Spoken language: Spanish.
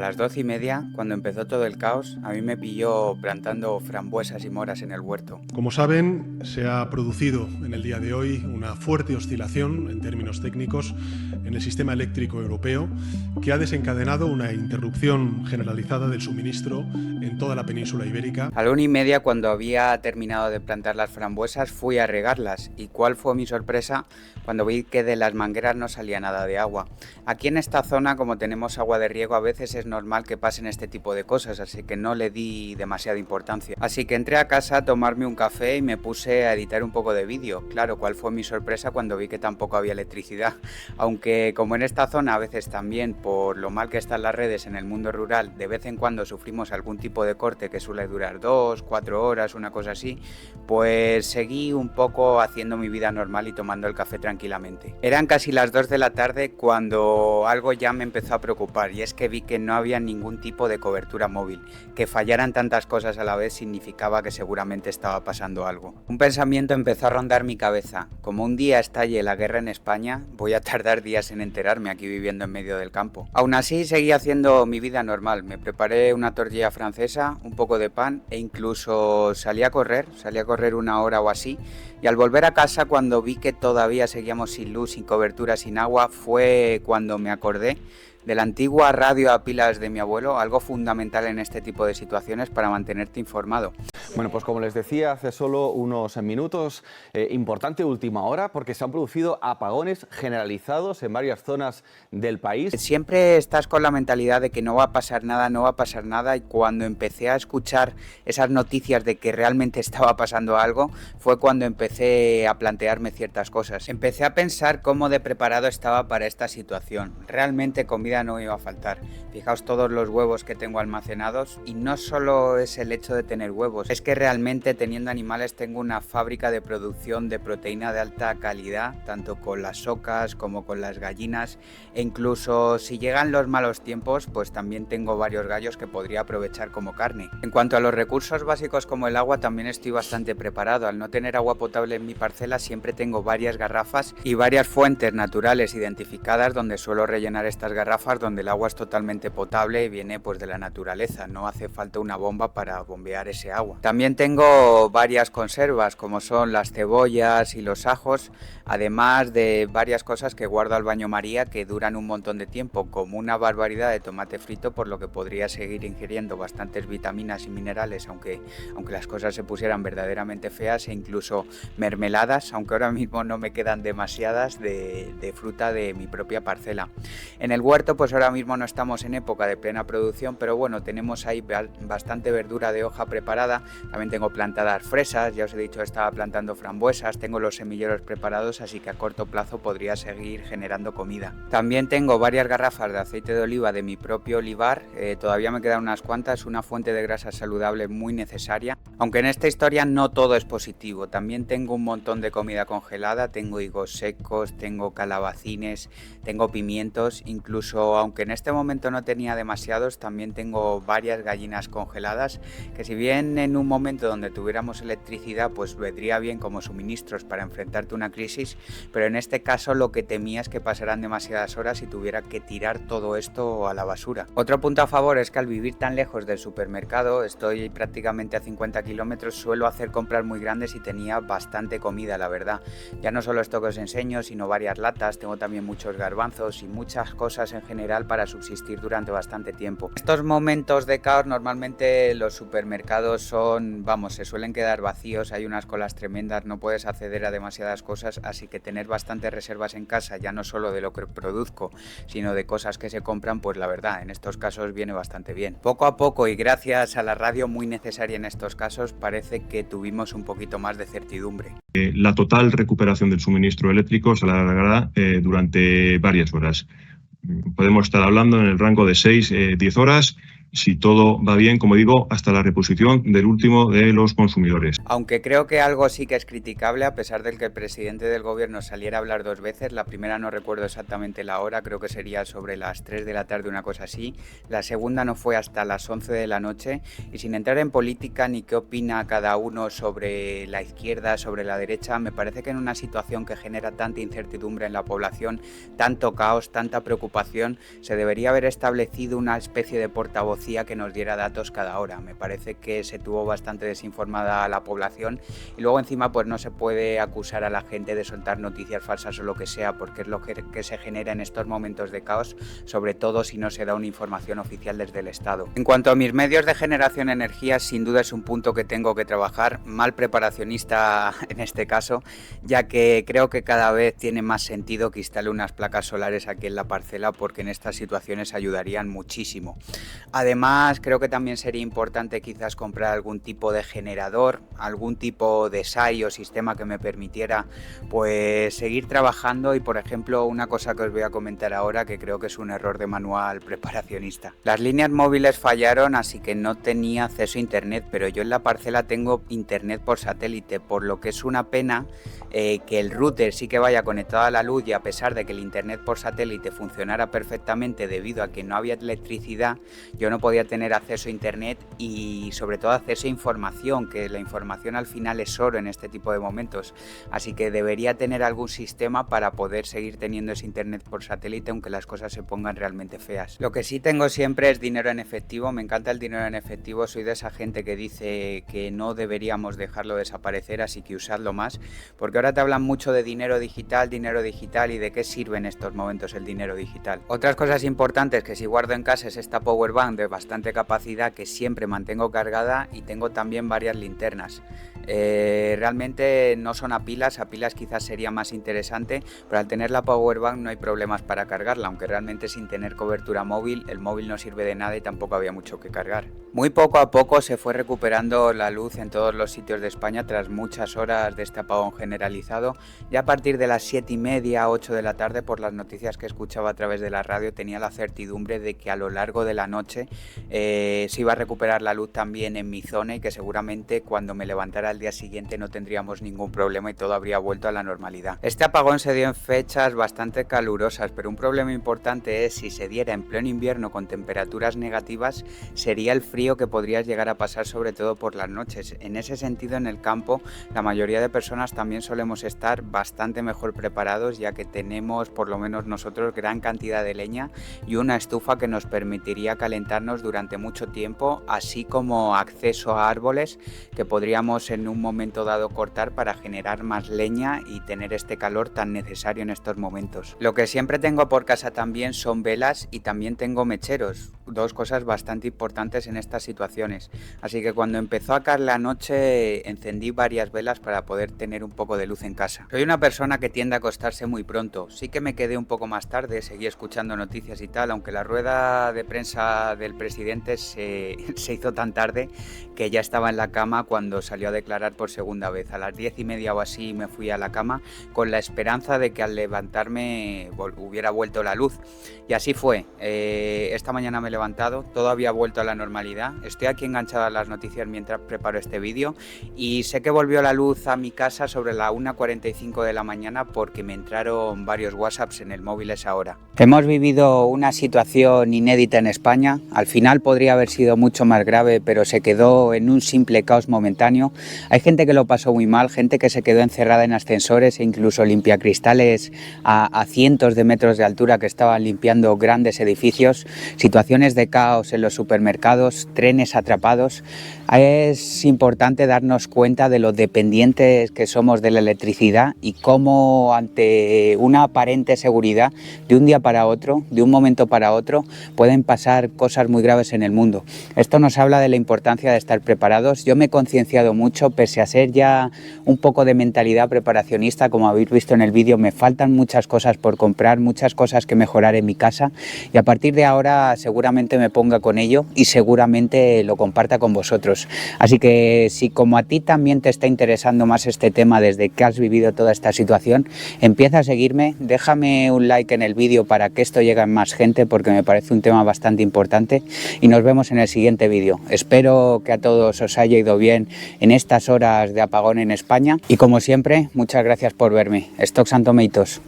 las 12:30, cuando empezó todo el caos, a mí me pilló plantando frambuesas y moras en el huerto. Como saben, se ha producido en el día de hoy una fuerte oscilación en términos técnicos en el sistema eléctrico europeo que ha desencadenado una interrupción generalizada del suministro en toda la península ibérica. A la 1:30, cuando había terminado de plantar las frambuesas, fui a regarlas. ¿Y cuál fue mi sorpresa? Cuando vi que de las mangueras no salía nada de agua. Aquí en esta zona, como tenemos agua de riego, a veces es normal que pasen este tipo de cosas, así que no le di demasiada importancia. Así que entré a casa a tomarme un café y me puse a editar un poco de vídeo. Claro, ¿cuál fue mi sorpresa cuando vi que tampoco había electricidad? Aunque como en esta zona a veces también, por lo mal que están las redes en el mundo rural, de vez en cuando sufrimos algún tipo de corte que suele durar 2, 4 horas, una cosa así, pues seguí un poco haciendo mi vida normal y tomando el café tranquilamente. Eran casi las 2 de la tarde cuando algo ya me empezó a preocupar, y es que vi que no había ningún tipo de cobertura móvil. Que fallaran tantas cosas a la vez significaba que seguramente estaba pasando algo. Un pensamiento empezó a rondar mi cabeza: como un día estalle la guerra en España, voy a tardar días en enterarme aquí viviendo en medio del campo. Aún así seguí haciendo mi vida normal. Me preparé una tortilla francesa, un poco de pan e incluso salí a correr 1 hora o así, y al volver a casa, cuando vi que todavía seguíamos sin luz, sin cobertura, sin agua, fue cuando me acordé de la antigua radio a pilas de mi abuelo, algo fundamental en este tipo de situaciones para mantenerte informado. Bueno, pues como les decía hace solo unos minutos, importante última hora, porque se han producido apagones generalizados en varias zonas del país. Siempre estás con la mentalidad de que no va a pasar nada, y cuando empecé a escuchar esas noticias de que realmente estaba pasando algo, fue cuando empecé a plantearme ciertas cosas. Empecé a pensar cómo de preparado estaba para esta situación. Realmente comida no iba a faltar. Fijaos todos los huevos que tengo almacenados, y no solo es el hecho de tener huevos, es que realmente teniendo animales tengo una fábrica de producción de proteína de alta calidad, tanto con las ocas como con las gallinas, e incluso si llegan los malos tiempos, pues también tengo varios gallos que podría aprovechar como carne. En cuanto a los recursos básicos como el agua, también estoy bastante preparado. Al no tener agua potable en mi parcela, siempre tengo varias garrafas y varias fuentes naturales identificadas donde suelo rellenar estas garrafas, donde el agua es totalmente potable y viene pues de la naturaleza, no hace falta una bomba para bombear ese agua. También tengo varias conservas, como son las cebollas y los ajos, además de varias cosas que guardo al baño María que duran un montón de tiempo, como una barbaridad de tomate frito, por lo que podría seguir ingiriendo bastantes vitaminas y minerales, aunque las cosas se pusieran verdaderamente feas, e incluso mermeladas, aunque ahora mismo no me quedan demasiadas, de fruta de mi propia parcela. En el huerto pues ahora mismo no estamos en época de plena producción, pero bueno, tenemos ahí bastante verdura de hoja preparada. También tengo plantadas fresas, ya os he dicho, estaba plantando frambuesas, tengo los semilleros preparados, así que a corto plazo podría seguir generando comida. También tengo varias garrafas de aceite de oliva de mi propio olivar, todavía me quedan unas cuantas, una fuente de grasa saludable muy necesaria, aunque en esta historia no todo es positivo. También tengo un montón de comida congelada, tengo higos secos, tengo calabacines, tengo pimientos, incluso aunque en este momento no tenía demasiados, también tengo varias gallinas congeladas, que si bien en un momento donde tuviéramos electricidad pues vendría bien como suministros para enfrentarte a una crisis, pero en este caso lo que temía es que pasaran demasiadas horas y tuviera que tirar todo esto a la basura. Otro punto a favor es que al vivir tan lejos del supermercado, estoy prácticamente a 50 kilómetros, suelo hacer compras muy grandes y tenía bastante comida, la verdad. Ya no solo esto que os enseño, sino varias latas, tengo también muchos garbanzos y muchas cosas en general para subsistir durante bastante tiempo. En estos momentos de caos normalmente los supermercados se suelen quedar vacíos, hay unas colas tremendas, no puedes acceder a demasiadas cosas, así que tener bastantes reservas en casa, ya no solo de lo que produzco, sino de cosas que se compran, pues la verdad, en estos casos viene bastante bien. Poco a poco, y gracias a la radio muy necesaria en estos casos, parece que tuvimos un poquito más de certidumbre. La total recuperación del suministro eléctrico se alargará durante varias horas. Podemos estar hablando en el rango de 6-10 horas, si todo va bien, como digo, hasta la reposición del último de los consumidores. Aunque creo que algo sí que es criticable, a pesar de que el presidente del gobierno saliera a hablar 2 veces, la primera no recuerdo exactamente la hora, creo que sería sobre las 3 de la tarde, una cosa así, la segunda no fue hasta las 11 de la noche, y sin entrar en política ni qué opina cada uno sobre la izquierda, sobre la derecha, me parece que en una situación que genera tanta incertidumbre en la población, tanto caos, tanta preocupación, se debería haber establecido una especie de portavocía que nos diera datos cada hora. Me parece que se tuvo bastante desinformada a la población y luego encima pues no se puede acusar a la gente de soltar noticias falsas o lo que sea, porque es lo que se genera en estos momentos de caos, sobre todo si no se da una información oficial desde el Estado. En cuanto a mis medios de generación de energía, sin duda es un punto que tengo que trabajar, mal preparacionista en este caso, ya que creo que cada vez tiene más sentido que instale unas placas solares aquí en la parcela, porque en estas situaciones ayudarían muchísimo. Además, creo que también sería importante quizás comprar algún tipo de generador, algún tipo de SAI o sistema que me permitiera pues seguir trabajando y, por ejemplo, una cosa que os voy a comentar ahora que creo que es un error de manual preparacionista. Las líneas móviles fallaron, así que no tenía acceso a internet, pero yo en la parcela tengo internet por satélite, por lo que es una pena que el router sí que vaya conectado a la luz, y a pesar de que el internet por satélite funcionara perfectamente debido a que no había electricidad, yo no podía tener acceso a internet y sobre todo acceso a información, que la información al final es oro en este tipo de momentos, así que debería tener algún sistema para poder seguir teniendo ese internet por satélite aunque las cosas se pongan realmente feas. Lo que sí tengo siempre es dinero en efectivo, me encanta el dinero en efectivo, soy de esa gente que dice que no deberíamos dejarlo desaparecer, así que usadlo más, porque ahora te hablan mucho de dinero digital y de qué sirve en estos momentos el dinero digital. Otras cosas importantes que sí guardo en casa es esta power bank de bastante capacidad que siempre mantengo cargada, y tengo también varias linternas. Realmente no son a pilas quizás sería más interesante, pero al tener la power bank no hay problemas para cargarla, aunque realmente sin tener cobertura móvil, el móvil no sirve de nada y tampoco había mucho que cargar. Muy poco a poco se fue recuperando la luz en todos los sitios de España tras muchas horas de este apagón generalizado. Ya a partir de las 7:30, 8 de la tarde, por las noticias que escuchaba a través de la radio, tenía la certidumbre de que a lo largo de la noche se iba a recuperar la luz también en mi zona, y que seguramente cuando me levantara al día siguiente no tendríamos ningún problema y todo habría vuelto a la normalidad. Este apagón se dio en fechas bastante calurosas, pero un problema importante es si se diera en pleno invierno con temperaturas negativas, sería el frío que podrías llegar a pasar, sobre todo por las noches. En ese sentido, en el campo, la mayoría de personas también solemos estar bastante mejor preparados, ya que tenemos, por lo menos nosotros, gran cantidad de leña y una estufa que nos permitiría calentarnos durante mucho tiempo, así como acceso a árboles que podríamos en un momento dado cortar para generar más leña y tener este calor tan necesario en estos momentos. Lo que siempre tengo por casa también son velas, y también tengo mecheros, dos cosas bastante importantes en estas situaciones, así que cuando empezó a caer la noche encendí varias velas para poder tener un poco de luz en casa. Soy una persona que tiende a acostarse muy pronto, sí que me quedé un poco más tarde, seguí escuchando noticias y tal, aunque la rueda de prensa del presidente se hizo tan tarde que ya estaba en la cama cuando salió a declarar por segunda vez. A las 10:30 o así me fui a la cama con la esperanza de que al levantarme hubiera vuelto la luz, y así fue. Esta mañana me he levantado, todo había vuelto a la normalidad, estoy aquí enganchado a las noticias mientras preparo este vídeo, y sé que volvió la luz a mi casa sobre la 1:45 de la mañana porque me entraron varios WhatsApps en el móvil a esa hora. Hemos vivido una situación inédita en España, al final podría haber sido mucho más grave, pero se quedó en un simple caos momentáneo. Hay gente que lo pasó muy mal, gente que se quedó encerrada en ascensores e incluso limpiacristales a cientos de metros de altura que estaban limpiando grandes edificios, situaciones de caos en los supermercados, trenes atrapados. Es importante darnos cuenta de lo dependientes que somos de la electricidad y cómo ante una aparente seguridad de un día para otro, de un momento para otro, pueden pasar cosas muy graves en el mundo. Esto nos habla de la importancia de estar preparados. Yo me he concienciado mucho, pese a ser ya un poco de mentalidad preparacionista, como habéis visto en el vídeo, me faltan muchas cosas por comprar, muchas cosas que mejorar en mi casa, y a partir de ahora seguramente seguramente me ponga con ello y seguramente lo comparta con vosotros. Así que si como a ti también te está interesando más este tema desde que has vivido toda esta situación, empieza a seguirme, déjame un like en el vídeo para que esto llegue a más gente porque me parece un tema bastante importante y nos vemos en el siguiente vídeo. Espero que a todos os haya ido bien en estas horas de apagón en España y como siempre, muchas gracias por verme. Stocks and Tomatoes.